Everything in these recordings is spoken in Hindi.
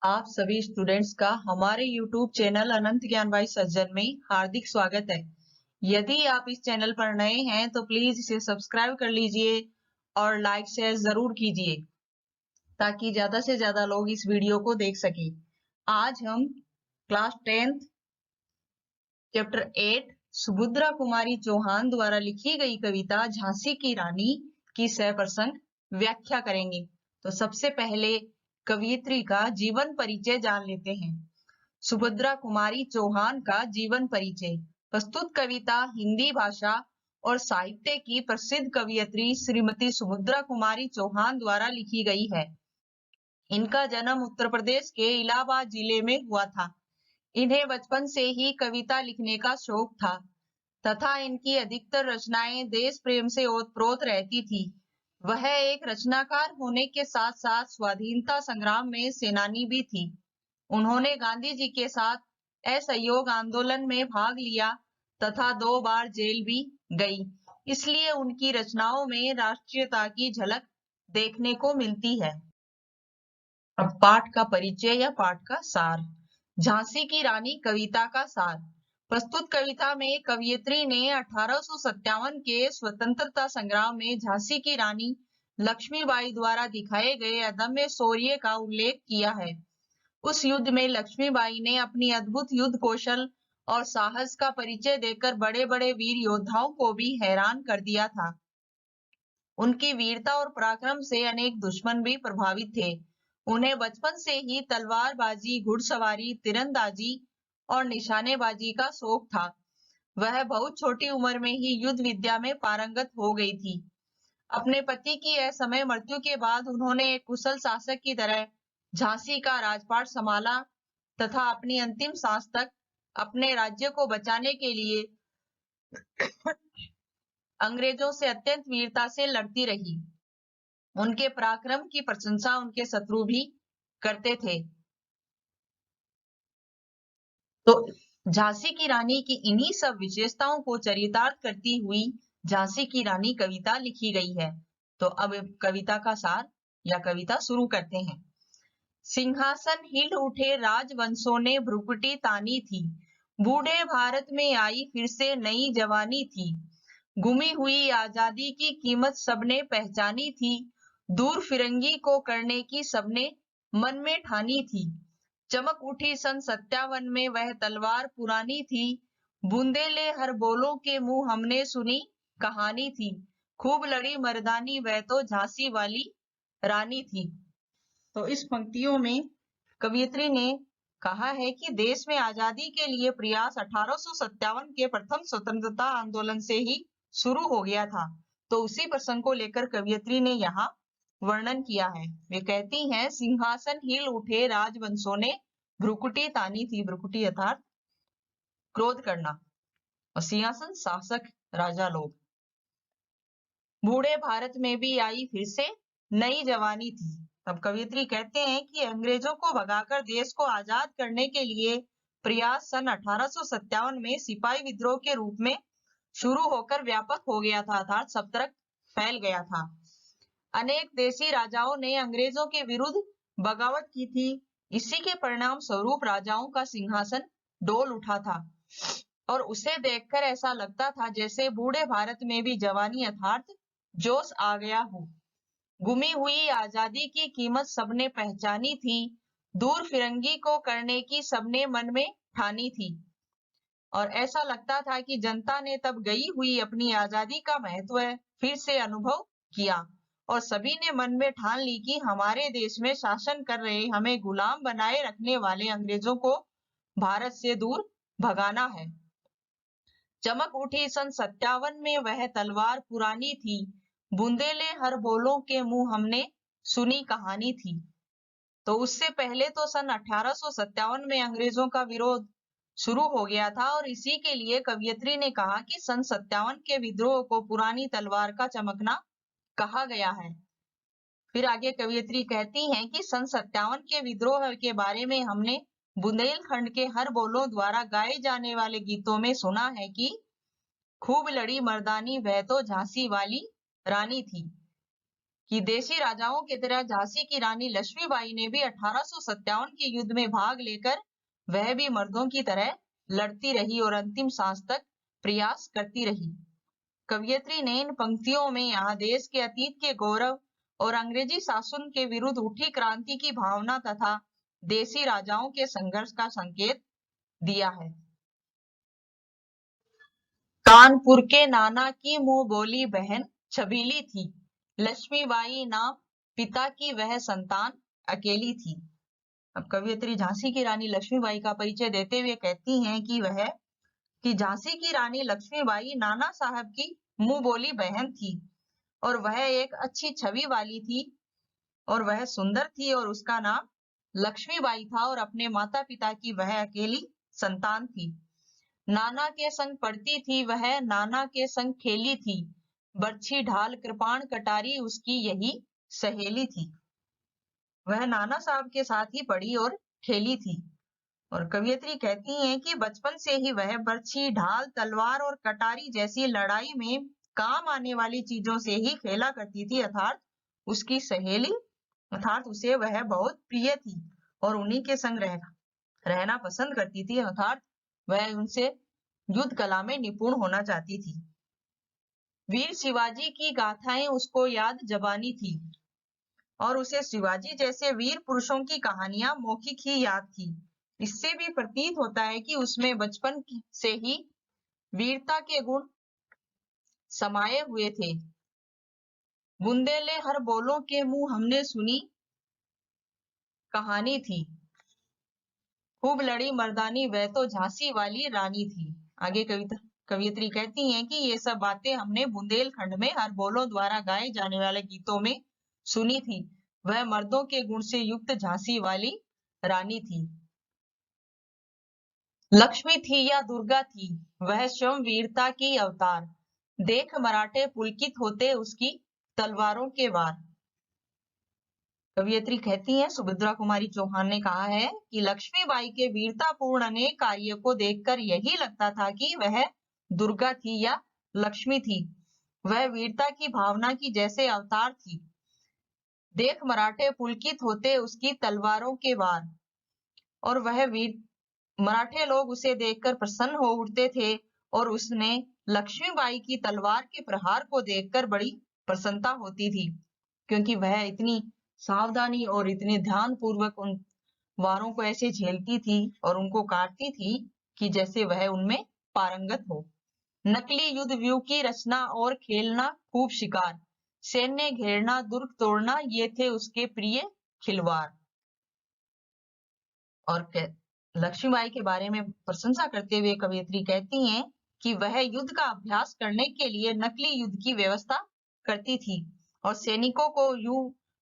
आप सभी स्टूडेंट्स का हमारे YouTube चैनल अनंत ज्ञान भाई सज्जन में हार्दिक स्वागत है। यदि आप इस चैनल पर नए हैं तो प्लीज इसे सब्सक्राइब कर लीजिए और लाइक शेयर जरूर कीजिए ताकि ज्यादा से ज्यादा लोग इस वीडियो को देख सकें। आज हम class 10th chapter 8 Subhadra Kumari Chauhan द्वारा लिखी गई कविता झांसी की रानी की सह-प्रसंग व्याख्या करेंगे। तो सबसे पहले कवियत्री का जीवन परिचय जान लेते हैं। सुभद्रा कुमारी चौहान का जीवन परिचय। प्रस्तुत कविता हिंदी भाषा और साहित्य की प्रसिद्ध कवियत्री श्रीमती सुभद्रा कुमारी चौहान द्वारा लिखी गई है। इनका जन्म उत्तर प्रदेश के इलाहाबाद जिले में हुआ था। इन्हें बचपन से ही कविता लिखने का शौक था तथा इनकी अधिकतर रचनाएं देश प्रेम से ओतप्रोत रहती थी। वह एक रचनाकार होने के साथ साथ स्वाधीनता संग्राम में सेनानी भी थी। उन्होंने गांधी जी के साथ असहयोग आंदोलन में भाग लिया तथा 2 बार जेल भी गई। इसलिए उनकी रचनाओं में राष्ट्रीयता की झलक देखने को मिलती है। अब पाठ का परिचय या पाठ का सार। झांसी की रानी कविता का सार। प्रस्तुत कविता में कवियत्री ने 1857 के स्वतंत्रता संग्राम में झांसी की रानी लक्ष्मीबाई द्वारा दिखाए गए अदम्य शौर्य का उल्लेख किया है। उस युद्ध में लक्ष्मीबाई ने अपनी अद्भुत युद्ध कौशल और साहस का परिचय देकर बड़े-बड़े वीर योद्धाओं को भी हैरान कर दिया था। उनकी वीरता और पराक्रम से अनेक दुश्मन भी प्रभावित थे। उन्हें बचपन से ही तलवारबाजी, घुड़सवारी, तीरंदाजी और निशानेबाजी का शौक था। वह बहुत छोटी उम्र में ही युद्ध विद्या में पारंगत हो गई थी। अपने पति की असमय मृत्यु के बाद उन्होंने एक कुशल शासक की तरह झांसी का राजपाट संभाला तथा अपनी अंतिम सांस तक अपने राज्य को बचाने के लिए अंग्रेजों से अत्यंत वीरता से लड़ती रही। उनके पराक्रम की प्रशंसा उनके शत्रु भी करते थे। तो झांसी की रानी की इन्हीं सब विशेषताओं को चरितार्थ करती हुई झांसी की रानी कविता लिखी गई है। तो अब कविता का सार या कविता शुरू करते हैं। सिंहासन हिल उठे राजवंशों ने भ्रुकुटी तानी थी। बूढ़े भारत में आई फिर से नई जवानी थी। गुमी हुई आजादी की कीमत सबने पहचानी थी। दूर फिरंगी को करने की सबने मन में ठानी थी। चमक उठी सन 57 में वह तलवार पुरानी थी। बूंदेले हर बोलों के मुंह हमने सुनी कहानी थी। खूब लड़ी मर्दानी वह तो झांसी वाली रानी थी। तो इस पंक्तियों में कवियत्री ने कहा है कि देश में आजादी के लिए प्रयास 1857 के प्रथम स्वतंत्रता आंदोलन से ही शुरू हो गया था। तो उसी प्रसंग को लेकर कवियत्री ने यहाँ वर्णन किया है। वे कहती हैं, सिंहासन हिल उठे राजवंशों ने भ्रुकुटी तानी थी। भ्रुकुटी अर्थात क्रोध करना और सिंहासन शासक राजा लोग। बूढ़े भारत में भी आई फिर से नई जवानी थी। तब कवियत्री कहते हैं कि अंग्रेजों को भगाकर देश को आजाद करने के लिए प्रयास सन 1857 में सिपाही विद्रोह के रूप में शुरू होकर व्यापक हो गया था, अर्थात सब तरफ फैल गया था। अनेक देशी राजाओं ने अंग्रेजों के विरुद्ध बगावत की थी। इसी के परिणाम स्वरूप राजाओं का सिंहासन डोल उठा था और उसे देखकर ऐसा लगता था जैसे बूढ़े भारत में भी जवानी अर्थात जोश आ गया हो। गुमी हुई आजादी की कीमत सबने पहचानी थी। दूर फिरंगी को करने की सबने मन में ठानी थी और ऐसा लगता था कि जनता ने तब गई हुई अपनी आजादी का महत्व फिर से अनुभव किया और सभी ने मन में ठान ली कि हमारे देश में शासन कर रहे, हमें गुलाम बनाए रखने वाले अंग्रेजों को भारत से दूर भगाना है। चमक उठी सन 57 में वह तलवार पुरानी थी। बूंदेले हर बोलों के मुंह हमने सुनी कहानी थी। तो उससे पहले तो सन 1857 में अंग्रेजों का विरोध शुरू हो गया था और इसी के लिए कवियत्री ने कहा कि सन 57 के विद्रोह को पुरानी तलवार का चमकना कहा गया है। फिर आगे कवियत्री कहती हैं कि सन 57 के विद्रोह के बारे में हमने बुंदेलखंड के हर बोलों द्वारा गाए जाने वाले गीतों में सुना है कि खूब लड़ी मर्दानी वह तो झांसी वाली रानी थी। कि देसी राजाओं की तरह झांसी की रानी लक्ष्मीबाई ने भी 1857 के युद्ध में भाग लेकर वह भी मर्दों की तरह लड़ती रही और अंतिम सांस तक प्रयास करती रही। कवयित्री ने इन पंक्तियों में यहाँ देश के अतीत के गौरव और अंग्रेजी शासन के विरुद्ध उठी क्रांति की भावना तथा देसी राजाओं के संघर्ष का संकेत दिया है। कानपुर के नाना की मुंह बोली बहन छबीली थी, लक्ष्मीबाई नाम पिता की वह संतान अकेली थी। अब कवयित्री झांसी की रानी लक्ष्मीबाई का परिचय देते हुए कहती हैं कि झांसी की रानी लक्ष्मीबाई नाना साहब की मुंह बोली बहन थी और वह एक अच्छी छवि वाली थी और वह सुंदर थी और उसका नाम लक्ष्मीबाई था और अपने माता पिता की वह अकेली संतान थी। नाना के संग पढ़ती थी वह, नाना के संग खेली थी, बर्छी ढाल कृपाण कटारी उसकी यही सहेली थी। वह नाना साहब के साथ ही पढ़ी और खेली थी। और कवयित्री कहती हैं कि बचपन से ही वह बर्छी ढाल तलवार और कटारी जैसी लड़ाई में काम आने वाली चीजों से ही खेला करती थी, अर्थात उसकी सहेली अर्थात उसे वह बहुत प्रिय थी और उन्हीं के संग रहना पसंद करती थी, अर्थात वह उनसे युद्ध कला में निपुण होना चाहती थी। वीर शिवाजी की गाथाएं उसको याद जबानी थी और उसे शिवाजी जैसे वीर पुरुषों की कहानियां मौखिक ही याद थी। इससे भी प्रतीत होता है कि उसमें बचपन से ही वीरता के गुण समाये हुए थे। बुंदेले हर बोलों के मुंह हमने सुनी कहानी थी, खूब लड़ी मर्दानी वह तो झांसी वाली रानी थी। आगे कवियत्री कहती हैं कि ये सब बातें हमने बुंदेलखंड में हर बोलों द्वारा गाए जाने वाले गीतों में सुनी थी। वह मर्दों के गुण से युक्त झांसी वाली रानी थी। लक्ष्मी थी या दुर्गा थी, वह स्वयं वीरता की अवतार, देख मराठे पुलकित होते उसकी तलवारों के वार। कवियत्री कहती हैं सुभद्रा कुमारी चौहान ने कहा है कि लक्ष्मीबाई के वीरतापूर्ण अनेक कार्य को देखकर यही लगता था कि वह दुर्गा थी या लक्ष्मी थी। वह वीरता की भावना की जैसे अवतार थी। देख मराठे पुलकित होते उसकी तलवारों के वार, और वह वीर मराठे लोग उसे देखकर प्रसन्न हो उठते थे और उसने लक्ष्मीबाई की तलवार के प्रहार को देखकर बड़ी प्रसन्नता होती थी, क्योंकि वह इतनी सावधानी और इतने ध्यान पूर्वक उन वारों को ऐसे झेलती थी और उनको काटती थी कि जैसे वह उनमें पारंगत हो। नकली युद्ध व्यू की रचना और खेलना खूब शिकार, सैन्य घेरना दुर्ग तोड़ना ये थे उसके प्रिय खिलवाड़। और लक्ष्मीबाई के बारे में प्रशंसा करते हुए कवयित्री कहती हैं कि वह युद्ध का अभ्यास करने के लिए नकली युद्ध की व्यवस्था करती थी और सैनिकों को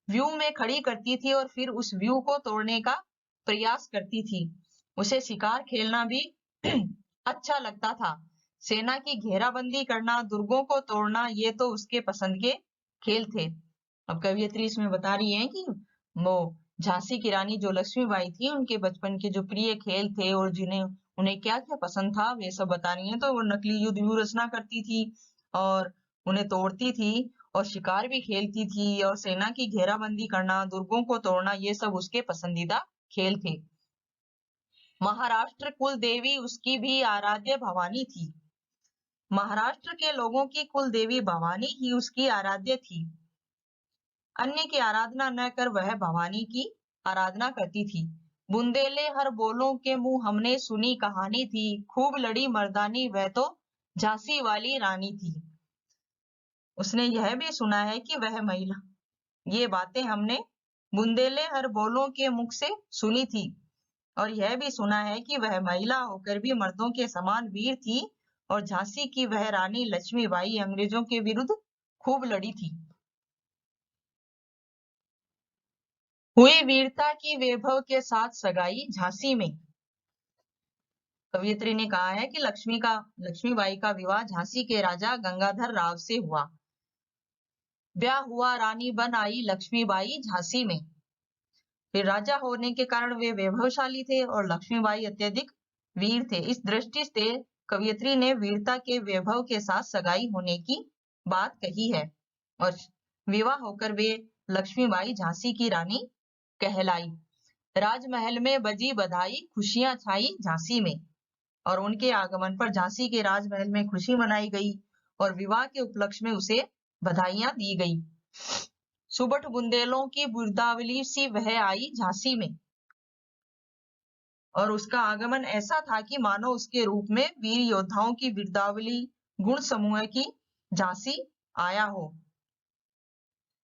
व्यू में खड़ी करती थी और फिर उस व्यू को तोड़ने का प्रयास करती थी। उसे शिकार खेलना भी अच्छा लगता था। सेना की घेराबंदी करना, दुर्गों को तोड़ना ये तो उसके पसंद के खेल थे। अब कवयित्री इसमें बता रही है कि वो झांसी की रानी जो लक्ष्मीबाई थी उनके बचपन के जो प्रिय खेल थे और जिन्हें उन्हें क्या क्या पसंद था वे सब बता रही हैं। तो वो नकली युद्ध व्यू रचना करती थी और उन्हें तोड़ती थी और शिकार भी खेलती थी और सेना की घेराबंदी करना, दुर्गों को तोड़ना ये सब उसके पसंदीदा खेल थे। महाराष्ट्र कुल देवी उसकी भी आराध्य भवानी थी। महाराष्ट्र के लोगों की कुल देवी भवानी ही उसकी आराध्य थी। अन्य की आराधना न कर वह भवानी की आराधना करती थी। बुंदेले हर बोलों के मुंह हमने सुनी कहानी थी, खूब लड़ी मर्दानी वह तो झांसी वाली रानी थी। उसने यह भी सुना है कि वह महिला, ये बातें हमने बुंदेले हर बोलों के मुख से सुनी थी और यह भी सुना है कि वह महिला होकर भी मर्दों के समान वीर थी और झांसी की वह रानी लक्ष्मीबाई अंग्रेजों के विरुद्ध खूब लड़ी थी। हुई वीरता की वैभव के साथ सगाई झांसी में। कवियत्री ने कहा है कि लक्ष्मीबाई का विवाह झांसी के राजा गंगाधर राव से हुआ। ब्याह हुआ, रानी बन आई लक्ष्मीबाई झांसी में। फिर राजा होने के कारण वे वैभवशाली थे और लक्ष्मीबाई अत्यधिक वीर थे। इस दृष्टि से कवियत्री ने वीरता के वैभव के साथ सगाई होने की बात कही है। और विवाह होकर वे लक्ष्मीबाई झांसी की रानी कहलाई। राजमहल में बजी बधाई, खुशियां छाई झांसी में। और उनके आगमन पर झांसी के राजमहल में खुशी मनाई गई और विवाह के उपलक्ष्य में उसे बधाइयां दी गई। सुबह बुंदेलों की बिरदावली सी वह आई झांसी में। और उसका आगमन ऐसा था कि मानो उसके रूप में वीर योद्धाओं की बिरदावली गुण समूह की झांसी आया हो।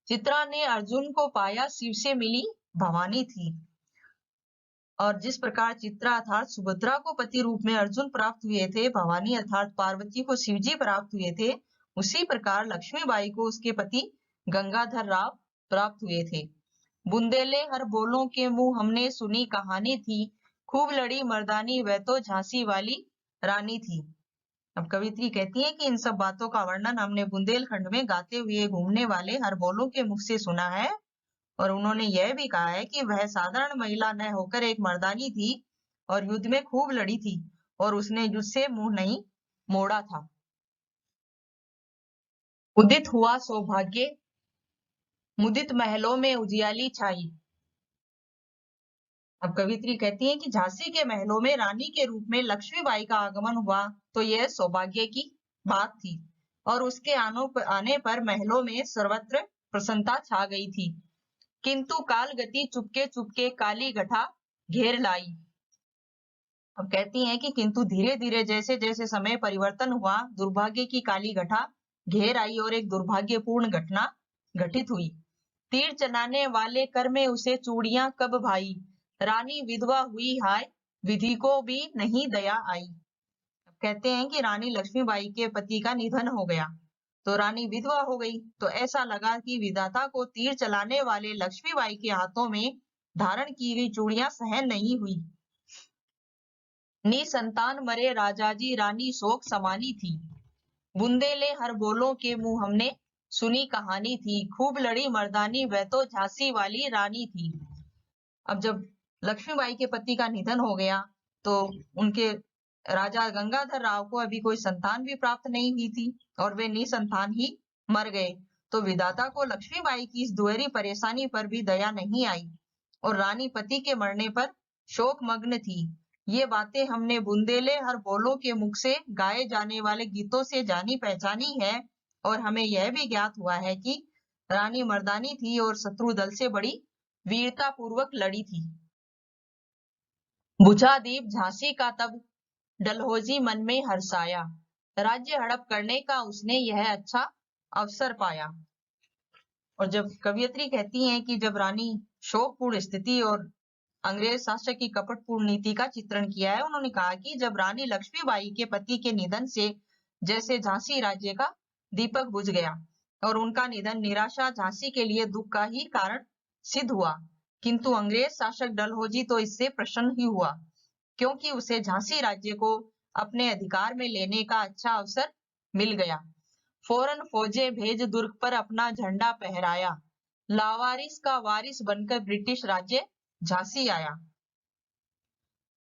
चित्रा ने अर्जुन को पाया, शिव से मिली भवानी थी। और जिस प्रकार चित्रा अर्थात सुभद्रा को पति रूप में अर्जुन प्राप्त हुए थे, भवानी अर्थात पार्वती को शिवजी प्राप्त हुए थे, उसी प्रकार लक्ष्मीबाई को उसके पति गंगाधर राव प्राप्त हुए थे। बुंदेले हर बोलों के मुंह हमने सुनी कहानी थी, खूब लड़ी मर्दानी वह तो झांसी वाली रानी थी। अब कवित्री कहती है कि इन सब बातों का वर्णन हमने बुंदेलखंड में गाते हुए घूमने वाले हर बोलों के मुख से सुना है। और उन्होंने यह भी कहा है कि वह साधारण महिला न होकर एक मर्दानी थी और युद्ध में खूब लड़ी थी और उसने युद्ध से मुंह नहीं मोड़ा था। उदित हुआ सौभाग्य, मुदित महलों में उजियाली छाई। अब कवित्री कहती है कि झांसी के महलों में रानी के रूप में लक्ष्मीबाई का आगमन हुआ तो यह सौभाग्य की बात थी। और उसके आने पर महलों में सर्वत्र प्रसन्नता छा गई थी। किंतु काल गति चुपके चुपके काली गठा घेर लाई। अब कहती हैं कि किंतु धीरे धीरे जैसे जैसे समय परिवर्तन हुआ, दुर्भाग्य की काली घटा घेर आई और एक दुर्भाग्यपूर्ण घटना घटित हुई। तीर चलाने वाले कर में उसे चूड़ियां कब भाई, रानी विधवा हुई हाय, विधि को भी नहीं दया आई। अब कहते हैं कि रानी लक्ष्मीबाई के पति का निधन हो गया तो रानी विधवा हो गई, तो ऐसा लगा कि विधाता को तीर चलाने वाले लक्ष्मीबाई के हाथों में धारण की गई चूड़ियां सहन नहीं हुई। निसंतान मरे राजाजी, रानी शोक समानी थी। बुंदेले हर बोलों के मुंह हमने सुनी कहानी थी, खूब लड़ी मर्दानी वह तो झांसी वाली रानी थी। अब जब लक्ष्मीबाई के पति का निधन हो गया तो उनके राजा गंगाधर राव को अभी कोई संतान भी प्राप्त नहीं हुई थी और वे निसंतान ही मर गए। तो विधाता को लक्ष्मीबाई की इस दुहरी परेशानी पर भी दया नहीं आई और रानी पति के मरने पर शोक मग्न थी। ये बातें हमने बुंदेले हर बोलों के मुख से गाए जाने वाले गीतों से जानी पहचानी है और हमें यह भी ज्ञात हुआ है कि रानी मर्दानी थी और शत्रु दल से बड़ी वीरता पूर्वक लड़ी थी। बुझा दीप झांसी का तब डलहौजी मन में हर्षाया, राज्य हड़प करने का उसने यह अच्छा अवसर पाया। और जब कवियत्री कहती हैं कि जब रानी शोकपूर्ण स्थिति और अंग्रेज शासक की कपटपूर्ण नीति का चित्रण किया है, उन्होंने कहा कि जब रानी लक्ष्मीबाई के पति के निधन से जैसे झांसी राज्य का दीपक बुझ गया और उनका निधन निराशा झांसी के लिए दुख का ही कारण सिद्ध हुआ, किंतु अंग्रेज शासक डलहौजी तो इससे प्रसन्न ही हुआ क्योंकि उसे झांसी राज्य को अपने अधिकार में लेने का अच्छा अवसर मिल गया। फौरन फौजें भेज दुर्ग पर अपना झंडा फहराया, लावारिस का वारिस बनकर ब्रिटिश राज्य झांसी आया।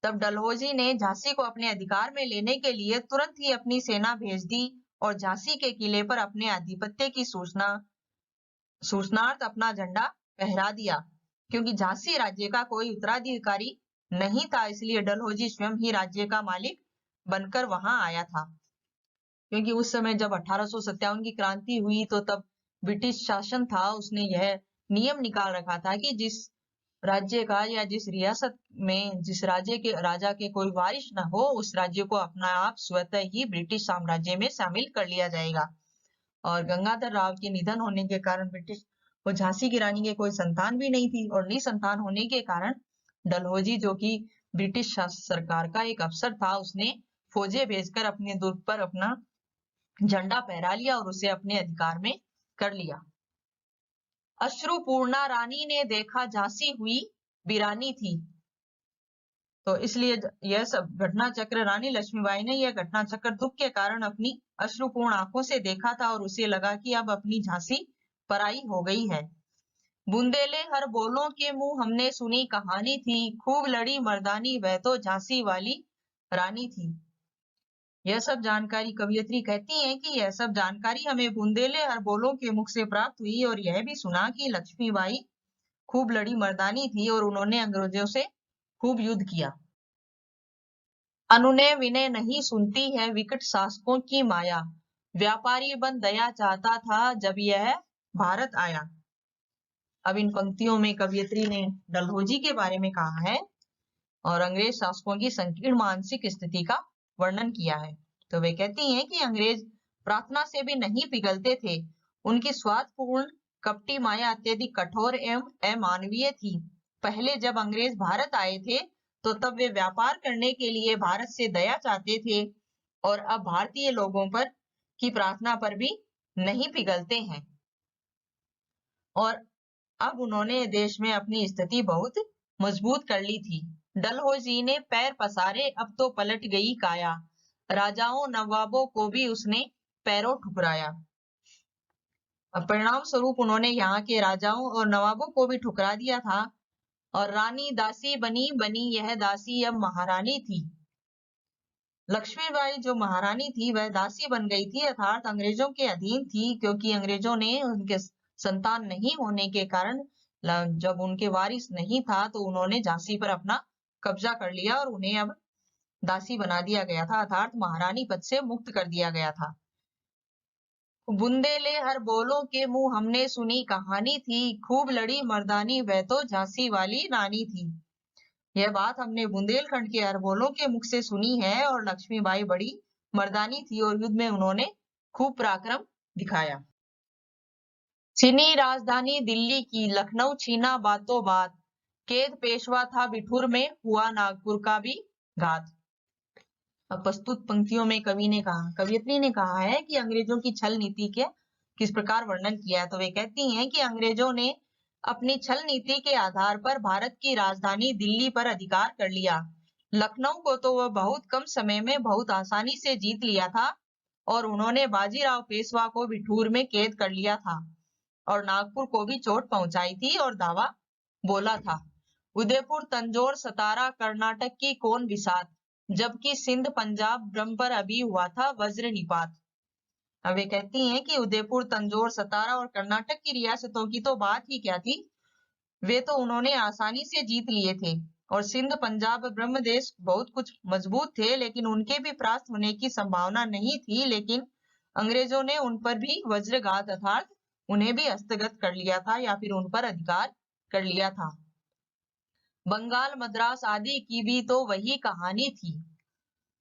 तब डलहौजी ने झांसी को अपने अधिकार में लेने के लिए तुरंत ही अपनी सेना भेज दी और झांसी के किले पर अपने आधिपत्य की सूचनार्थ अपना झंडा फहरा दिया। क्योंकि झांसी राज्य का कोई उत्तराधिकारी नहीं था, इसलिए डलहौजी स्वयं ही राज्य का मालिक बनकर वहां आया था। क्योंकि उस समय जब 1857 की क्रांति हुई तो तब ब्रिटिश शासन था, उसने यह नियम निकाल रखा था कि जिस राज्य का या जिस रियासत में जिस राज्य के राजा के कोई वारिस न हो, उस राज्य को अपना आप स्वतः ही ब्रिटिश साम्राज्य में शामिल कर लिया जाएगा। और गंगाधर राव के निधन होने के कारण ब्रिटिश को झांसी की रानी के कोई संतान भी नहीं थी और निसंतान होने के कारण डलहौजी जो कि ब्रिटिश सरकार का एक अफसर था, उसने फौजें भेजकर अपने दुर्ग पर अपना झंडा फहरा लिया और उसे अपने अधिकार में कर लिया। अश्रुपूर्णा रानी ने देखा झांसी हुई वीरानी थी। तो इसलिए यह सब घटना चक्र रानी लक्ष्मीबाई ने यह घटना चक्र दुख के कारण अपनी अश्रुपूर्ण आंखों से देखा था और उसे लगा कि अब अपनी झांसी पराई हो गई है। बुंदेले हर बोलों के मुंह हमने सुनी कहानी थी, खूब लड़ी मर्दानी वह तो झांसी वाली रानी थी। यह सब जानकारी कवयित्री कहती हैं कि यह सब जानकारी हमें बुंदेले अरबोलों के मुख से प्राप्त हुई और यह भी सुना कि लक्ष्मीबाई खूब लड़ी मर्दानी थी और उन्होंने अंग्रेजों से खूब युद्ध किया। अनुनय विनय नहीं सुनती है विकट शासकों की माया, व्यापारी बन दया चाहता था जब यह भारत आया। अब इन पंक्तियों में कवयित्री ने डलहौजी के बारे में कहा है और अंग्रेज शासकों की संकीर्ण मानसिक स्थिति का वर्णन किया है। तो वे कहती हैं कि अंग्रेज प्रार्थना से भी नहीं पिघलते थे, उनकी स्वार्थपूर्ण कपटी माया अत्यधिक कठोर एवं अमानवीय थी। पहले जब अंग्रेज भारत आए थे तो तब वे व्यापार करने के लिए भारत से दया चाहते थे और अब भारतीय लोगों पर की प्रार्थना पर भी नहीं पिघलते हैं और अब उन्होंने देश में अपनी स्थिति बहुत मजबूत कर ली थी। डलहौजी ने पैर पसारे, अब तो पलट गई काया, राजाओं नवाबों को भी उसने पैरों ठुकराया। अब परिणाम स्वरूप उन्होंने यहाँ के राजाओं और नवाबों को भी ठुकरा दिया था और रानी दासी बनी बनी यह दासी अब महारानी थी। लक्ष्मीबाई जो महारानी थी वह दासी बन गई थी, अर्थात अंग्रेजों के अधीन थी, क्योंकि अंग्रेजों ने उनके संतान नहीं होने के कारण जब उनके वारिस नहीं था तो उन्होंने झांसी पर अपना कब्जा कर लिया और उन्हें अब दासी बना दिया गया था, अर्थात महारानी पद से मुक्त कर दिया गया था। बुंदेले हर बोलों के मुंह हमने सुनी कहानी थी, खूब लड़ी मर्दानी वह तो झांसी वाली रानी थी। यह बात हमने बुंदेलखंड के अरबोलों के मुख से सुनी है और लक्ष्मीबाई बड़ी मर्दानी थी और युद्ध में उन्होंने खूब पराक्रम दिखाया। चीनी राजधानी दिल्ली की, लखनऊ छीना बातों बात, कैद पेशवा था बिठूर में, हुआ नागपुर का भी घात। अब प्रस्तुत पंक्तियों में कवयित्री ने कहा है कि अंग्रेजों की छल नीति के किस प्रकार वर्णन किया है। तो वे कहती हैं कि अंग्रेजों ने अपनी छल नीति के आधार पर भारत की राजधानी दिल्ली पर अधिकार कर लिया। लखनऊ को तो वह बहुत कम समय में बहुत आसानी से जीत लिया था और उन्होंने बाजीराव पेशवा को बिठूर में कैद कर लिया था और नागपुर को भी चोट पहुंचाई थी और दावा बोला था। उदयपुर तंजौर सतारा कर्नाटक की कौन बिसात, जबकि सिंध पंजाब ब्रह्म पर अभी हुआ था वज्र निपात। अब वे कहती हैं कि उदयपुर तंजौर सतारा और कर्नाटक की रियासतों की तो बात ही क्या थी, वे तो उन्होंने आसानी से जीत लिए थे और सिंध पंजाब ब्रह्म देश बहुत कुछ मजबूत थे, लेकिन उनके भी परास्त होने की संभावना नहीं थी, लेकिन अंग्रेजों ने उन पर भी वज्रघात अर्थात उन्हें भी हस्तगत कर लिया था या फिर उन पर अधिकार कर लिया था। बंगाल मद्रास आदि की भी तो वही कहानी थी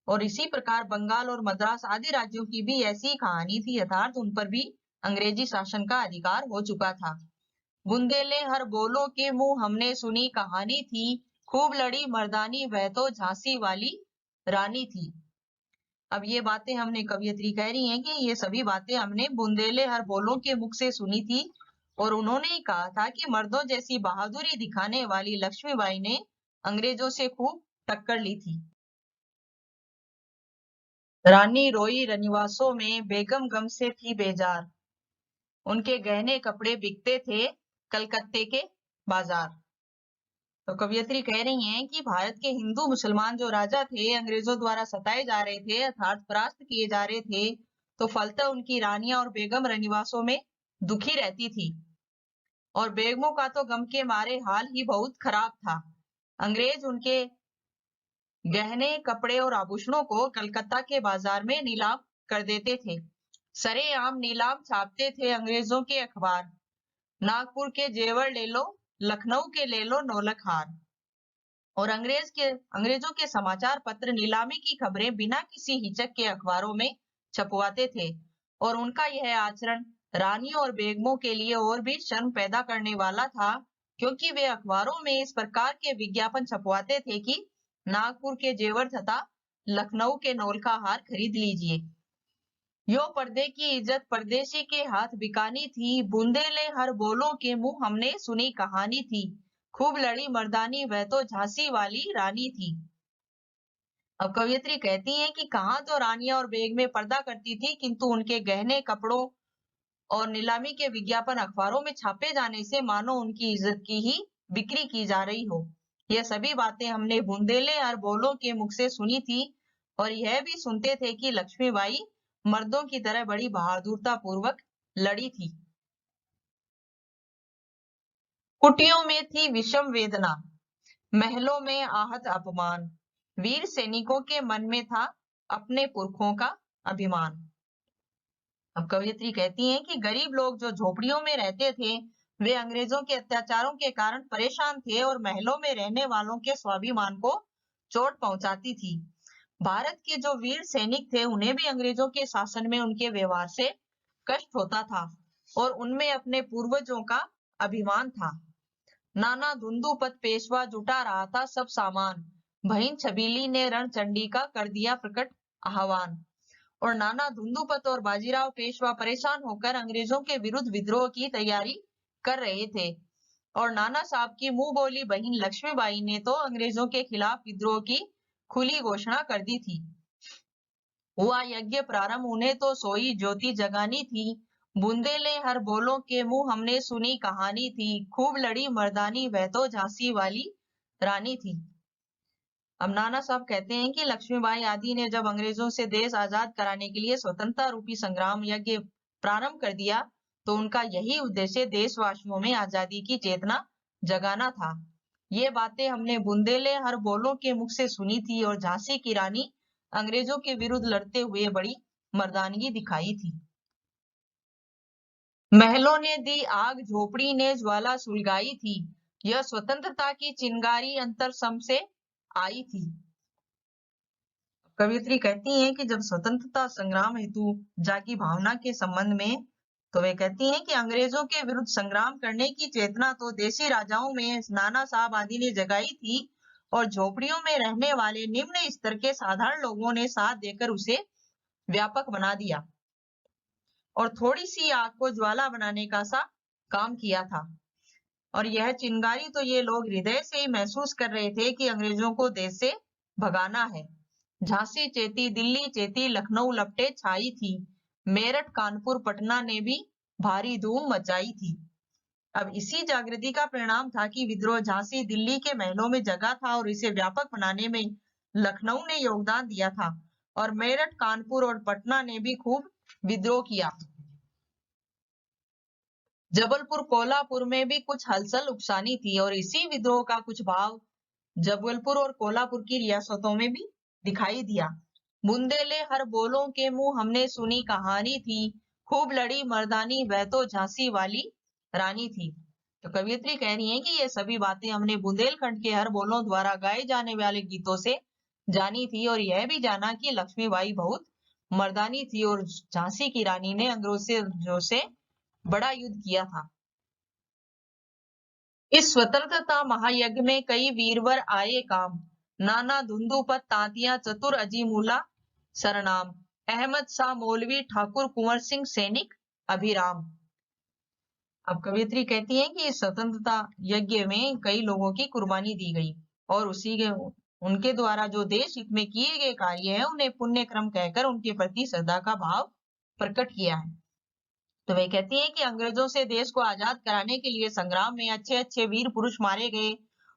और इसी प्रकार बंगाल और मद्रास आदि राज्यों की भी ऐसी कहानी थी, अर्थात उन पर भी अंग्रेजी शासन का अधिकार हो चुका था। बुंदेले हर बोलों के मुंह हमने सुनी कहानी थी, खूब लड़ी मर्दानी वह तो झांसी वाली रानी थी। अब ये बातें हमने कवयित्री कह रही हैं कि ये सभी बातें हमने बुंदेले हर बोलों के मुख से सुनी थी और उन्होंने कहा था कि मर्दों जैसी बहादुरी दिखाने वाली लक्ष्मीबाई ने अंग्रेजों से खूब टक्कर ली थी। रानी रोई रनिवासों में, बेगम गम से थी बेजार, उनके गहने कपड़े बिकते थे कलकत्ते के बाजार। तो कवयित्री कह रही हैं कि भारत के हिंदू मुसलमान जो राजा थे अंग्रेजों द्वारा सताए जा रहे थे अर्थात परास्त किए जा रहे थे, तो फलतः उनकी रानियां और बेगम रनिवासों में दुखी रहती थी और बेगमों का तो गम के मारे हाल ही बहुत खराब था। अंग्रेज उनके गहने कपड़े और आभूषणों को कलकत्ता के बाजार में नीलाम कर देते थे। सरेआम नीलाम छापते थे अंग्रेजों के अखबार, नागपुर के जेवर ले लो, लखनऊ के ले लो नौलख हार। और अंग्रेजों के समाचार पत्र नीलामी की खबरें बिना किसी हिचक के अखबारों में छपवाते थे और उनका यह आचरण रानियों और बेगमों के लिए और भी शर्म पैदा करने वाला था, क्योंकि वे अखबारों में इस प्रकार के विज्ञापन छपवाते थे कि नागपुर के जेवर तथा लखनऊ के नौलखा हार खरीद लीजिए। यो पर्दे की इज्जत परदेशी के हाथ बिकानी थी, बुंदेले हर बोलों के मुंह हमने सुनी कहानी थी, खूब लड़ी मर्दानी वह तो झांसी वाली रानी थी। अब कवयित्री कहती हैं कि कहाँ तो रानियां और बेगमें पर्दा करती थी, किंतु उनके गहने कपड़ों और नीलामी के विज्ञापन अखबारों में छापे जाने से मानो उनकी इज्जत की ही बिक्री की जा रही हो। यह सभी बातें हमने बुंदेले हर बोलों के मुख से सुनी थी और यह भी सुनते थे कि लक्ष्मीबाई मर्दों की तरह बड़ी बहादुरता पूर्वक लड़ी थी। कुटियों में थी विषम वेदना, महलों में आहत अपमान, वीर सैनिकों के मन में था अपने पुरखों का अभिमान। अब कवयित्री कहती हैं कि गरीब लोग जो झोपड़ियों में रहते थे, वे अंग्रेजों के अत्याचारों के कारण परेशान थे और महलों में रहने वालों के स्वाभिमान को चोट पहुंचाती थी। भारत के जो वीर सैनिक थे, उन्हें भी अंग्रेजों के शासन में उनके व्यवहार से कष्ट होता था और उनमें अपने पूर्वजों का अभिमान था। नाना धुंधुपत पेशवा जुटा रहा था सब सामान, बहिन छबीली ने रणचंडी का कर दिया प्रकट आह्वान। और नाना धुंधुपत और बाजीराव पेशवा परेशान होकर अंग्रेजों के विरुद्ध विद्रोह की तैयारी कर रहे थे और नाना साहब की मुंह बोली बहन लक्ष्मीबाई ने तो अंग्रेजों के खिलाफ विद्रोह की खुली घोषणा कर दी थी। हुआ यज्ञ प्रारंभ, उन्हें तो सोई ज्योति जगानी थी, बुंदेले हर बोलों के मुंह हमने सुनी कहानी थी, खूब लड़ी मर्दानी वह तो झांसी वाली रानी थी। अब नाना साहब कहते हैं कि लक्ष्मीबाई आदि ने जब अंग्रेजों से देश आजाद कराने के लिए स्वतंत्रता रूपी संग्राम यज्ञ प्रारंभ कर दिया, तो उनका यही उद्देश्य देशवासियों में आजादी की चेतना जगाना था। ये बातें हमने बुंदेले हर बोलों के मुख से सुनी थी और झांसी की रानी अंग्रेजों के विरुद्ध लड़ते हुए बड़ी मर्दानगी दिखाई थी। महलों ने दी आग, झोपड़ी ने ज्वाला सुलगाई थी, यह स्वतंत्रता की चिंगारी अंतर सम से आई थी। कवियत्री कहती हैं कि जब स्वतंत्रता संग्राम हेतु जागी भावना के संबंध में, तो वे कहती हैं कि अंग्रेजों के विरुद्ध संग्राम करने की चेतना तो देशी राजाओं में नाना साहब आदि ने जगाई थी और झोपड़ियों में रहने वाले निम्न स्तर के साधारण लोगों ने साथ देकर उसे व्यापक बना दिया और थोड़ी सी आग को ज्वाला बनाने का सा काम किया था। और यह चिंगारी तो ये लोग हृदय से ही महसूस कर रहे थे कि अंग्रेजों को देश से भगाना है। झांसी चेती, दिल्ली चेती, लखनऊ लपटे छाई थी, मेरठ कानपुर पटना ने भी भारी धूम मचाई थी। अब इसी जागृति का परिणाम था कि विद्रोह झांसी दिल्ली के महलों में जगा था और इसे व्यापक बनाने में लखनऊ ने योगदान दिया था और मेरठ कानपुर और पटना ने भी खूब विद्रोह किया। जबलपुर कोल्हापुर में भी कुछ हलचल उकसानी थी और इसी विद्रोह का कुछ भाव जबलपुर और कोल्हापुर की रियासतों में भी दिखाई दिया। बुंदेले हर बोलों के मुंह हमने सुनी कहानी थी, खूब लड़ी मर्दानी वह तो झांसी वाली रानी थी। तो कवियत्री कह रही है कि ये सभी बातें हमने बुंदेलखंड के हर बोलों द्वारा गाए जाने वाले गीतों से जानी थी और यह भी जाना कि लक्ष्मीबाई बहुत मर्दानी थी और झांसी की रानी ने अंग्रेजों से बड़ा युद्ध किया था। इस स्वतंत्रता महायज्ञ में कई वीरवर आए काम, नाना धुंधुपत तांतिया चतुर अजीमुल्ला सरनाम, अहमद शाह मौलवी ठाकुर कुंवर सिंह सैनिक अभिराम। अब कवियत्री कहती है कि इस स्वतंत्रता यज्ञ में कई लोगों की कुर्बानी दी गई और उसी के उनके द्वारा जो देश हित में किए गए कार्य है उन्हें पुण्य क्रम कहकर उनके प्रति श्रद्धा का भाव प्रकट किया है। तो वे कहती हैं कि अंग्रेजों से देश को आजाद कराने के लिए संग्राम में अच्छे अच्छे वीर पुरुष मारे गए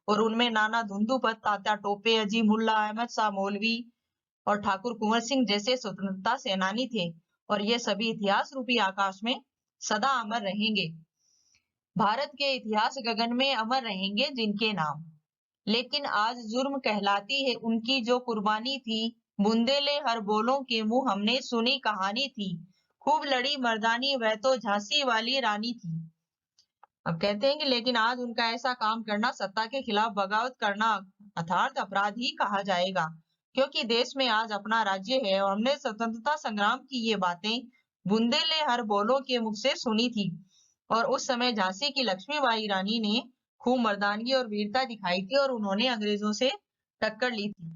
और उनमें नाना धुंधुपत, तात्या टोपे, अजीमुल्ला, अहमद शाह मौलवी और ठाकुर कुंवर सिंह जैसे स्वतंत्रता सेनानी थे और ये सभी इतिहास रूपी आकाश में सदा अमर रहेंगे। भारत के इतिहास गगन में अमर रहेंगे जिनके नाम। लेकिन आज जुर्म कहलाती है उनकी जो कुर्बानी थी, बुंदेले हर बोलों के मुंह हमने सुनी कहानी थी, खूब लड़ी मर्दानी वह तो झांसी वाली रानी थी। अब कहते हैं कि लेकिन आज उनका ऐसा काम करना सत्ता के खिलाफ बगावत करना अर्थात अपराध ही कहा जाएगा, क्योंकि देश में आज अपना राज्य है और हमने स्वतंत्रता संग्राम की ये बातें बुंदेले हर बोलों के मुख से सुनी थी और उस समय झांसी की लक्ष्मीबाई रानी ने खूब मर्दानगी और वीरता दिखाई थी और उन्होंने अंग्रेजों से टक्कर ली थी।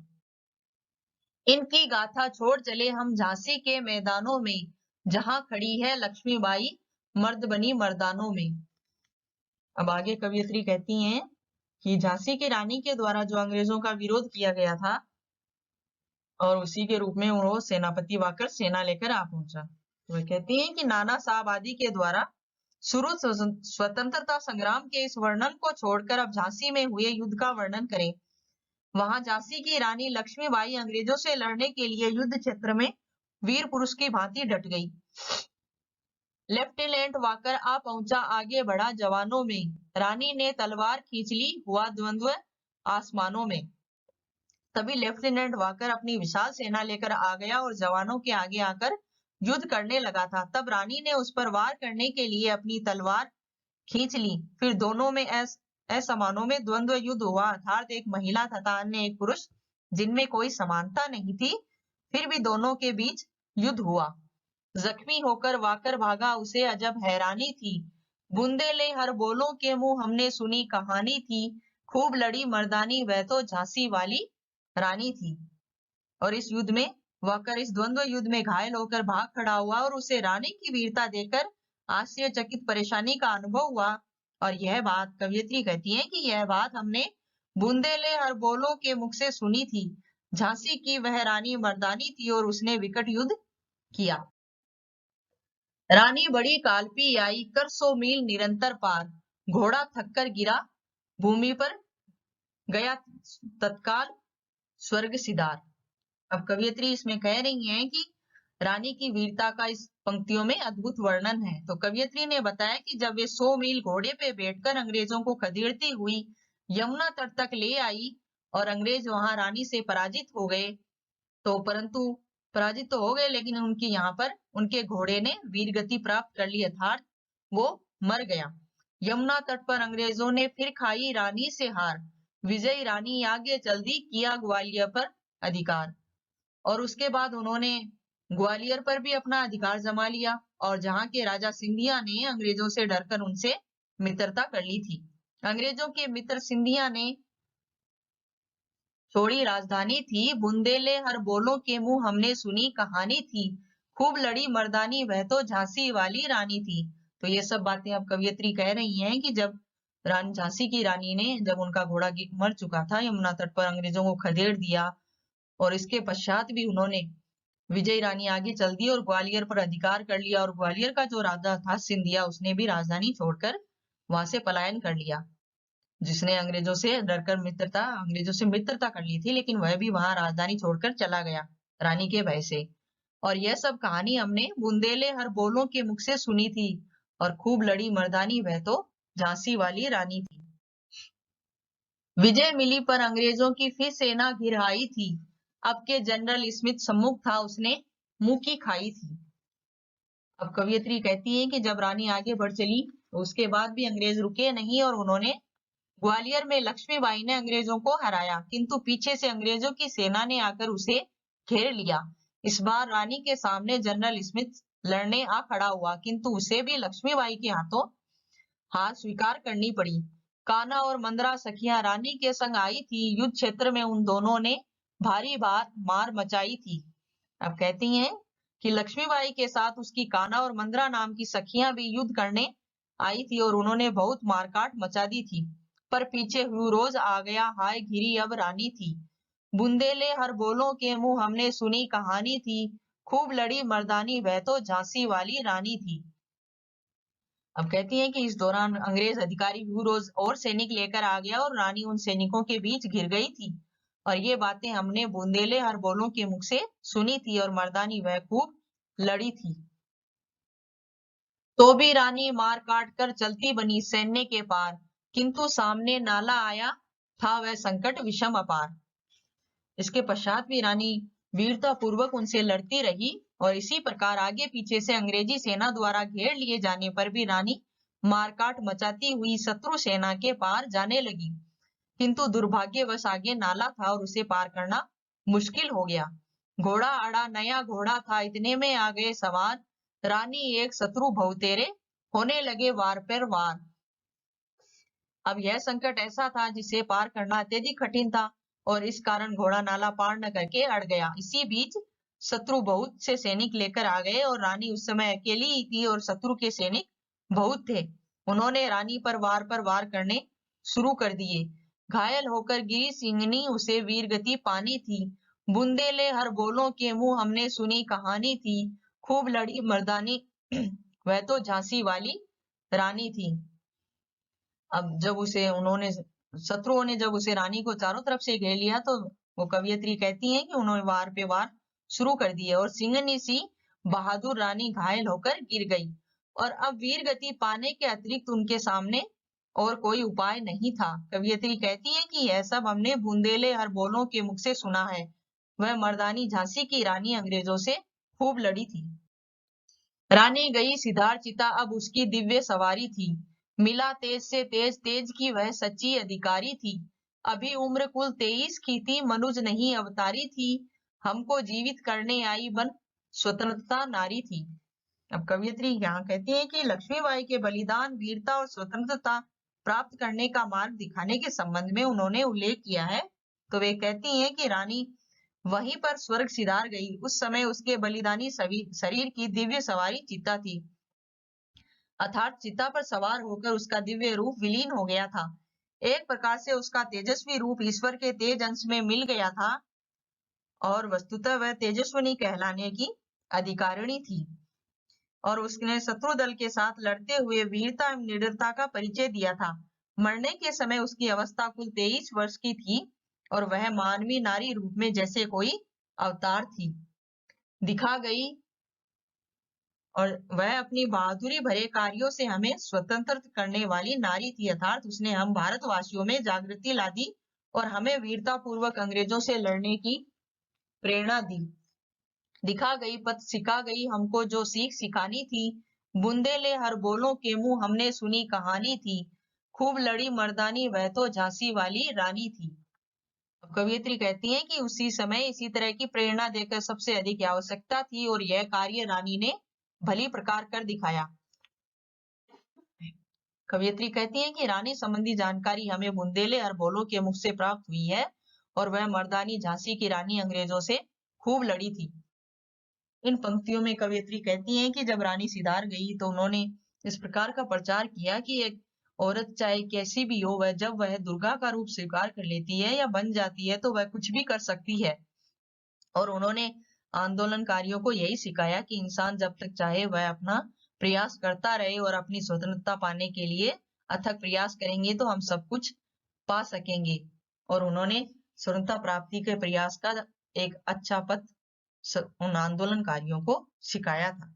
इनकी गाथा छोड़ चले हम झांसी के मैदानों में, जहां खड़ी है लक्ष्मीबाई मर्द बनी मर्दानों में। अब आगे कवियत्री कहती हैं कि झांसी की रानी के द्वारा जो अंग्रेजों का विरोध किया गया था और उसी के रूप में वो सेनापति वाकर सेना लेकर आ पहुंचा। तो वे कहती हैं कि नाना साहब आदि के द्वारा शुरू स्वतंत्रता संग्राम के इस वर्णन को छोड़कर अब झांसी में हुए युद्ध का वर्णन करें। वहां झांसी की रानी लक्ष्मीबाई अंग्रेजों से लड़ने के लिए युद्ध क्षेत्र में वीर पुरुष की भांति डट गई। लेफ्टिनेंट वाकर आ पहुंचा, आगे बढ़ा जवानों में, रानी ने तलवार खींच ली, हुआ द्वंद्व आसमानों में। तभी लेफ्टिनेंट वाकर अपनी विशाल सेना लेकर आ गया और जवानों के आगे आकर युद्ध करने लगा था। तब रानी ने उस पर वार करने के लिए अपनी तलवार खींच ली। फिर दोनों में असमानों में द्वंद्व युद्ध हुआ, अर्थात एक महिला तथा अन्य एक पुरुष, जिनमें कोई समानता नहीं थी, फिर भी दोनों के बीच युद्ध हुआ। जख्मी होकर वाकर भागा, उसे अजब हैरानी थी। बुंदेले हर बोलों के मुंह हमने सुनी कहानी थी, खूब लड़ी मर्दानी वह तो झांसी वाली रानी थी। और इस युद्ध में वाकर इस द्वंद्व युद्ध में घायल होकर भाग खड़ा हुआ और उसे रानी की वीरता देखकर आश्चर्यचकित परेशानी का अनुभव हुआ। और यह बात कवयित्री कहती है कि यह बात हमने बुंदेले हर बोलों के मुख से सुनी थी। झांसी की वह रानी मर्दानी थी और उसने विकट युद्ध किया। रानी बड़ी कालपी आई, कर 100 मील निरंतर पार, घोड़ा थककर गिरा भूमि पर, गया तत्काल स्वर्ग सिधार। अब कवियत्री इसमें कह रही हैं कि रानी की वीरता का इस पंक्तियों में अद्भुत वर्णन है। तो कवियत्री ने बताया कि जब वे 100 मील घोड़े पे बैठकर अंग्रेजों को खदेड़ती हुई यमुना तट तक ले आई और अंग्रेज वहां रानी से पराजित हो गए, तो परंतु पराजित तो हो गए लेकिन उनकी यहाँ पर उनके घोड़े ने वीर गति प्राप्त कर ली, अर्थात वो मर गया। यमुना तट पर अंग्रेजों ने फिर खाई रानी से हार, विजयी रानी आगे चल दी, किया ग्वालियर पर अधिकार। और उसके बाद उन्होंने ग्वालियर पर भी अपना अधिकार जमा लिया और जहाँ के राजा सिंधिया ने अंग्रेजों से डरकर उनसे मित्रता कर ली थी। अंग्रेजों के मित्र सिंधिया ने छोड़ी राजधानी थी, बुंदेले हर बोलों के मुंह हमने सुनी कहानी थी, खूब लड़ी मर्दानी वह तो झांसी वाली रानी थी। तो ये सब बातें अब कवियत्री कह रही हैं कि जब झांसी की रानी ने, जब उनका घोड़ा मर चुका था, यमुना तट पर अंग्रेजों को खदेड़ दिया और इसके पश्चात भी उन्होंने विजयी रानी आगे चल दी और ग्वालियर पर अधिकार कर लिया। और ग्वालियर का जो राजा था सिंधिया, उसने भी राजधानी छोड़कर वहां से पलायन कर लिया, जिसने अंग्रेजों से मित्रता कर ली थी, लेकिन वह भी वहां राजधानी छोड़कर चला गया रानी के भय से। और यह सब कहानी हमने बुंदेले हर बोलों के मुख से सुनी थी और खूब लड़ी मर्दानी वह तो झांसी वाली रानी थी। विजय मिली पर अंग्रेजों की फिर सेना घिर आई थी, अब के जनरल स्मिथ सम्मुख था, उसने मुंह की खाई थी। अब कवियत्री कहती है कि जब रानी आगे बढ़ चली तो उसके बाद भी अंग्रेज रुके नहीं और उन्होंने ग्वालियर में लक्ष्मीबाई ने अंग्रेजों को हराया, किंतु पीछे से अंग्रेजों की सेना ने आकर उसे घेर लिया। इस बार रानी के सामने जनरल स्मिथ लड़ने आ खड़ा हुआ, किंतु उसे भी लक्ष्मीबाई के हाथों हार स्वीकार करनी पड़ी। कान्हा और मंदरा सखियां रानी के संग आई थी, युद्ध क्षेत्र में उन दोनों ने भारी मार मचाई थी। अब कहती हैं कि लक्ष्मीबाई के साथ उसकी कान्हा और मंदरा नाम की सखियां भी युद्ध करने आई थी और उन्होंने बहुत मारकाट मचा दी थी। पर पीछे रोज आ गया, हाय घिरी अब रानी थी, बुंदेले हर बोलों के मुंह हमने सुनी कहानी थी, खूब लड़ी मर्दानी वह तो झांसी वाली रानी थी। अब कहती हैं कि इस दौरान अंग्रेज अधिकारी रोज और सैनिक लेकर आ गया और रानी उन सैनिकों के बीच घिर गई थी। और ये बातें हमने बुंदेले हर बोलों के मुख से सुनी थी और मर्दानी वह खूब लड़ी थी। तो भी रानी मार काट कर चलती बनी सैन्य के पार, किंतु सामने नाला आया था वह संकट विषम अपार। इसके पश्चात भी रानी वीरता पूर्वक उनसे लड़ती रही और इसी प्रकार आगे पीछे से अंग्रेजी सेना द्वारा घेर लिए जाने पर भी रानी मारकाट मचाती हुई शत्रु सेना के पार जाने लगी, किंतु दुर्भाग्यवश आगे नाला था और उसे पार करना मुश्किल हो गया। घोड़ा अड़ा, नया घोड़ा था, इतने में आ गए सवार, रानी एक शत्रु बहुतेरे, होने लगे वार पर वार। अब यह संकट ऐसा था जिसे पार करना अत्यधिक कठिन था और इस कारण घोड़ा नाला पार न करके अड़ गया। इसी बीच शत्रु बहुत से सैनिक लेकर आ गए और रानी उस समय अकेली ही थी और शत्रु के सैनिक बहुत थे। उन्होंने रानी पर वार करने शुरू कर दिए। घायल होकर गिरी सिंहनी, उसे वीर गति पानी थी, बुंदेले हर बोलों के मुंह हमने सुनी कहानी थी, खूब लड़ी मर्दानी वह तो झांसी वाली रानी थी। अब जब उसे उन्होंने शत्रुओं ने जब उसे रानी को चारों तरफ से घेर लिया तो वो कवियत्री कहती हैं कि उन्होंने वार पे वार शुरू कर दिए और सिंहनी सी बहादुर रानी घायल होकर गिर गई और अब वीर गति पाने के अतिरिक्त उनके सामने और कोई उपाय नहीं था। कवियत्री कहती है कि यह सब हमने बुंदेले हरबोलों के मुख से सुना है। वह मर्दानी झांसी की रानी अंग्रेजों से खूब लड़ी थी। रानी गई सिद्धार्थ चिता अब उसकी दिव्य सवारी थी। मिला तेज से तेज तेज की वह सच्ची अधिकारी थी। अभी उम्र कुल 23 की थी, मनुज नहीं अवतारी थी। हमको जीवित करने आई बन स्वतंत्रता नारी थी। अब कवियत्री यहाँ कहती है कि लक्ष्मीबाई के बलिदान, वीरता और स्वतंत्रता प्राप्त करने का मार्ग दिखाने के संबंध में उन्होंने उल्लेख किया है। तो वे कहती हैं कि रानी वहीं पर स्वर्ग सिधार गई। उस समय उसके बलिदानी शरीर की दिव्य सवारी चिता थी, अर्थात चिता पर सवार होकर उसका दिव्य रूप विलीन हो गया था। एक प्रकार से उसका तेजस्वी रूप ईश्वर के तेज अंश में मिल गया था और वस्तुतः वह तेजस्विनी कहलाने की अधिकारिणी थी और उसने शत्रु दल के साथ लड़ते हुए वीरता एवं निडरता का परिचय दिया था। मरने के समय उसकी अवस्था कुल 23 वर्ष की थी और वह मानवीय नारी रूप में जैसे कोई अवतार थी दिखा गई और वह अपनी बहादुरी भरे कार्यों से हमें स्वतंत्र करने वाली नारी थी, अर्थात उसने हम भारतवासियों में जागृति ला दी और हमें वीरता पूर्वक अंग्रेजों से लड़ने की प्रेरणा दी। दिखा गई पथ सिखा गई हमको जो सीख सिखानी थी। बुंदेले हर बोलों के मुंह हमने सुनी कहानी थी। खूब लड़ी मर्दानी वह तो झांसी वाली रानी थी। अब कवियत्री कहती हैं कि उसी समय इसी तरह की प्रेरणा देकर सबसे अधिक आवश्यकता थी और यह कार्य रानी ने भली प्रकार कर दिखाया। कवियत्री कहती है कि रानी संबंधी जानकारी हमें बुंदेले हरबोलों के मुख से प्राप्त हुई है और वह मर्दानी झांसी की रानी अंग्रेजों से खूब लड़ी थी। इन पंक्तियों में कवियत्री कहती हैं कि जब रानी सिधार गई तो उन्होंने इस प्रकार का प्रचार किया कि एक औरत चाहे कैसी भी हो, वह जब वह दुर्गा का रूप स्वीकार कर लेती है या बन जाती है तो वह कुछ भी कर सकती है। और उन्होंने आंदोलनकारियों को यही सिखाया कि इंसान जब तक चाहे वह अपना प्रयास करता रहे और अपनी स्वतंत्रता पाने के लिए अथक प्रयास करेंगे तो हम सब कुछ पा सकेंगे। और उन्होंने स्वतंत्रता प्राप्ति के प्रयास का एक अच्छा पथ उन आंदोलनकारियों को सिखाया था।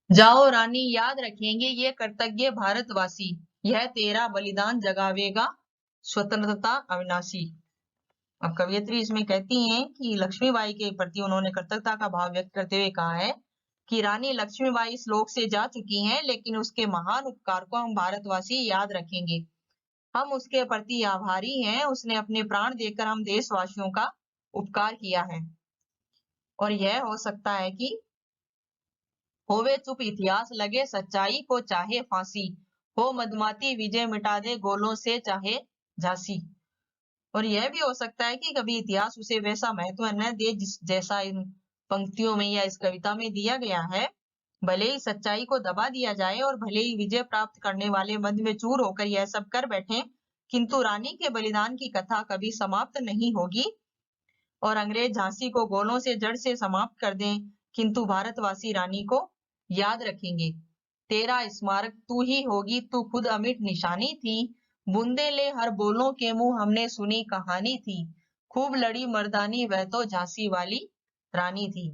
जाओ रानी याद रखेंगे ये कर्तव्य भारतवासी, यह तेरा बलिदान जगावेगा स्वतंत्रता अविनाशी। अब कवियत्री इसमें कहती हैं कि लक्ष्मीबाई के प्रति उन्होंने कृतज्ञता का भाव व्यक्त करते हुए कहा है कि रानी लक्ष्मीबाई इस लोक से जा चुकी हैं, लेकिन उसके महान उपकार को हम भारतवासी याद रखेंगे। हम उसके प्रति आभारी हैं। उसने अपने प्राण देकर हम देशवासियों का उपकार किया है और यह हो सकता है कि होवे चुप इतिहास लगे सच्चाई को चाहे फांसी, हो मदमाती विजय मिटा दे गोलों से चाहे झांसी। और यह भी हो सकता है कि कभी इतिहास उसे वैसा महत्व न दे जैसा इन पंक्तियों में या इस कविता में दिया गया है। भले ही सच्चाई को दबा दिया जाए और भले ही विजय प्राप्त करने वाले मद में चूर होकर यह सब कर बैठे, किंतु रानी के बलिदान की कथा कभी समाप्त नहीं होगी और अंग्रेज झांसी को गोलों से जड़ से समाप्त कर दें, किंतु भारतवासी रानी को याद रखेंगे। तेरा स्मारक तू ही होगी, तू खुद अमिट निशानी थी। बुंदेले हर बोलों के मुंह हमने सुनी कहानी थी। खूब लड़ी मर्दानी वह तो झांसी वाली रानी थी।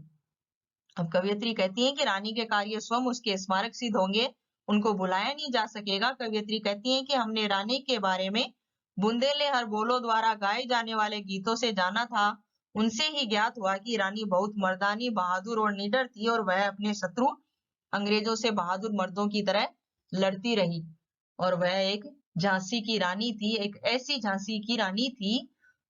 अब कवियत्री कहती है कि रानी के कार्य स्वयं उसके स्मारक सिद्ध होंगे, उनको बुलाया नहीं जा सकेगा। कवियत्री कहती है कि हमने रानी के बारे में बुंदेले हर बोलों द्वारा गाए जाने वाले गीतों से जाना था। उनसे ही ज्ञात हुआ कि रानी बहुत मर्दानी, बहादुर और निडर थी और वह अपने शत्रु अंग्रेजों से बहादुर मर्दों की तरह लड़ती रही और वह एक झांसी की रानी थी, एक ऐसी झांसी की रानी थी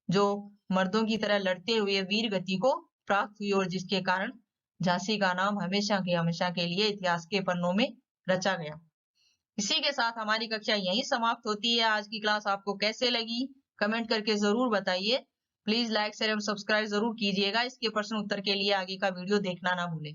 जो मर्दों की तरह लड़ते हुए वीर गति को प्राप्त हुई और जिसके कारण झांसी का नाम हमेशा के लिए इतिहास के पन्नों में रचा गया। इसी के साथ हमारी कक्षा यहीं समाप्त होती है। आज की क्लास आपको कैसे लगी कमेंट करके जरूर बताइए। प्लीज लाइक शेयर एवं सब्सक्राइब जरूर कीजिएगा। इसके प्रश्न उत्तर के लिए आगे का वीडियो देखना ना भूलें।